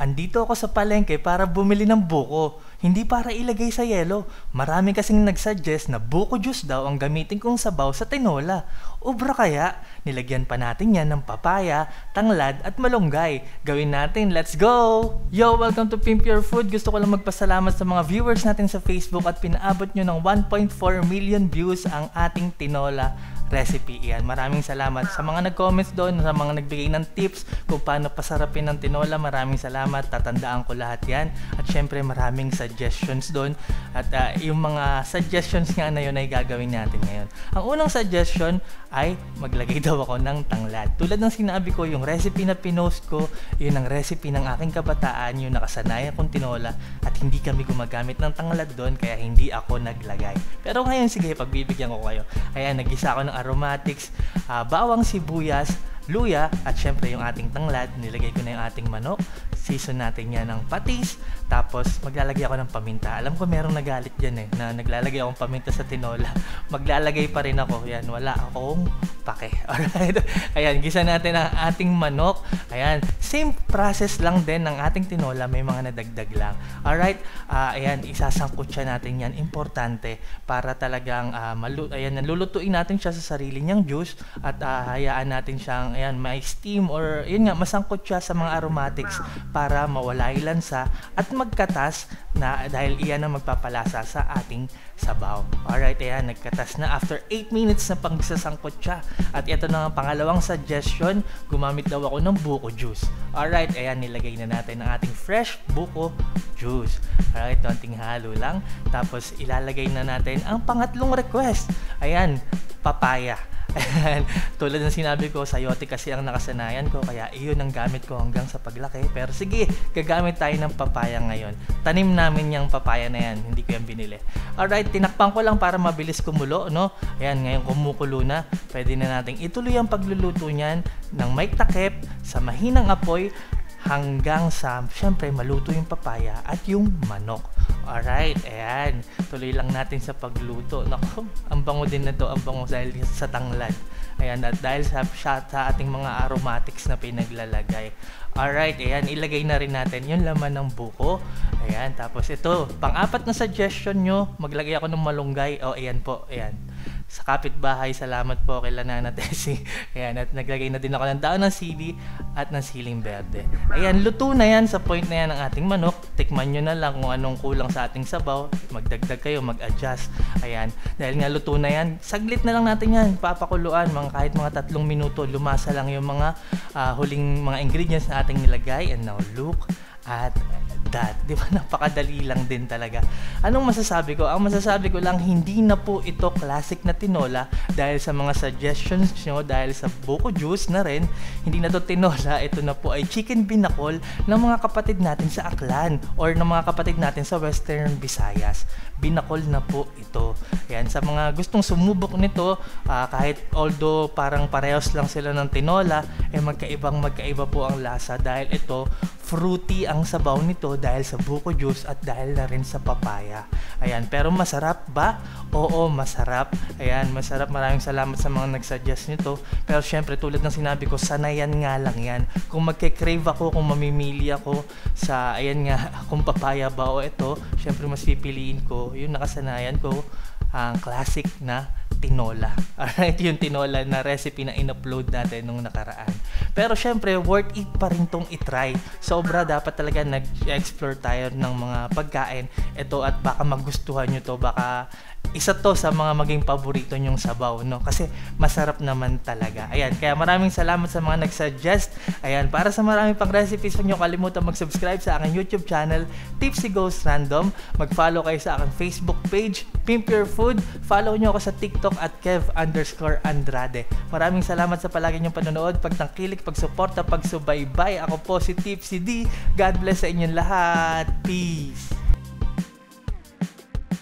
Andito ako sa palengke para bumili ng buko, hindi para ilagay sa yelo. Marami kasing nagsuggest na buko juice daw ang gamitin kong sabaw sa tinola. Obra kaya, nilagyan pa natin yan ng papaya, tanglad at malunggay. Gawin natin, let's go! Yo, welcome to Pimp Your Food. Gusto ko lang magpasalamat sa mga viewers natin sa Facebook at pinaabot nyo ng 1.4 million views ang ating tinola recipe. Yan, maraming salamat sa mga nag-comments doon, sa mga nagbigay ng tips kung paano pasarapin ng tinola. Maraming salamat, tatandaan ko lahat yan. At syempre maraming suggestions doon. At yung mga suggestions nga na yun ay gagawin natin ngayon. Ang unang suggestion ay maglagay daw ako ng tanglad. Tulad ng sinabi ko, yung recipe na pinost ko, yun ang recipe ng aking kabataan, yung nakasanayan kong tinola, at hindi kami gumagamit ng tanglad doon, kaya hindi ako naglagay. Pero ngayon, sige, pagbibigyan ko kayo. Ayan, nag-isa ako ng aromatics, bawang sibuyas, luya, at syempre yung ating tanglad. Nilagay ko na yung ating manok. Season natin yan ng patis. Tapos maglalagay ako ng paminta. Alam ko merong nagalit dyan na naglalagay akong paminta sa tinola. Maglalagay pa rin ako. Yan, wala akong pake. Alright. Ayan, gisa natin ang ating manok. Ayan, same process lang din ng ating tinola. May mga nadagdag lang. Alright. Ayan, isasangkot siya natin yan. Importante para talagang ayan, nalulutuin natin siya sa sarili niyang juice at hayaan natin siyang ayan, may steam or yun nga, masangkot siya sa mga aromatics para mawala yung lansa at magkatas na dahil iyan ang magpapalasa sa ating sabaw. Alright, ayan, nagkatas na after 8 minutes na pagsasangkot siya. At ito na ang pangalawang suggestion, gumamit daw ako ng buko juice. Alright, ayan, nilagay na natin ang ating fresh buko juice. Alright, konting halo lang. Tapos ilalagay na natin ang pangatlong request. Ayan, papaya. Ayan, tulad ng sinabi ko, sayote kasi ang nakasanayan ko, kaya iyon ang gamit ko hanggang sa paglaki. Pero sige, gagamit tayo ng papaya ngayon. Tanim namin yung papaya na yan, hindi ko yan binili. Alright, tinakpan ko lang para mabilis kumulo, no? Ayan, ngayon kumukulo na. Pwede na nating ituloy ang pagluluto niyan ng may takip sa mahinang apoy hanggang sa, syempre, maluto yung papaya at yung manok. Alright, ayan. Tuloy lang natin sa pagluto. Naku, ang bango din na to, ang bango dahil sa tanglad. Ayan, at dahil sa ating mga aromatics na pinaglalagay. Alright, ayan, ilagay na rin natin yung laman ng buko. Ayan, tapos ito, pang-apat na suggestion nyo, maglagay ako ng malunggay. O, ayan po, ayan. Sa kapitbahay, salamat po kay Nana Tessie. Ayan, at naglagay na din ako ng daon ng sili at ng siling berde. Ayan, luto na yan sa point na yan ng ating manok. Tikman nyo na lang kung anong kulang sa ating sabaw. Magdagdag kayo, mag-adjust. Ayan, dahil nga luto na yan, saglit na lang natin yan. Papakuluan, kahit mga 3 minuto, lumasa lang yung mga huling mga ingredients na ating nilagay. And now, look at that. Di ba? Napakadali lang din talaga. Anong masasabi ko? Ang masasabi ko lang, hindi na po ito classic na tinola dahil sa mga suggestions nyo, dahil sa buko juice na rin. Hindi na to tinola. Ito na po ay chicken binakol ng mga kapatid natin sa Aklan or ng mga kapatid natin sa Western Visayas. Binakol na po ito. Yan, sa mga gustong sumubok nito, kahit although parang parehas lang sila ng tinola, magkaiba po ang lasa dahil ito fruity ang sabaw nito dahil sa buko juice at dahil na rin sa papaya. Ayan, pero masarap ba? Oo, masarap. Ayan, masarap. Maraming salamat sa mga nagsuggest nito. Pero syempre, tulad ng sinabi ko, sanayan nga lang yan. Kung magke-crave ako, kung mamimili ako sa, ayan nga, kung papaya ba o ito, syempre mas pipiliin ko yung nakasanayan ko, ang classic na tinola. Alright, yung tinola na recipe na in-upload natin nung nakaraan. Pero syempre, worth it pa rin tong itry. Sobra, dapat talaga nag-explore tayo ng mga pagkain. Ito, at baka magustuhan nyo to, baka isa to sa mga maging paborito nyong sabaw, no? Kasi masarap naman talaga. Ayan, kaya maraming salamat sa mga nag-suggest. Ayan, para sa maraming pang recipes, huwag nyo kalimutan mag-subscribe sa aking YouTube channel, Tipsy Goes Random. Mag-follow kayo sa aking Facebook page, Pimp Your Food. Follow nyo ako sa TikTok at Kev_Andrade. Maraming salamat sa palagi nyong panonood, pagtangkilik, pagsuporta, pagsubaybay. Ako po si Tipsy D. God bless sa inyong lahat. Peace!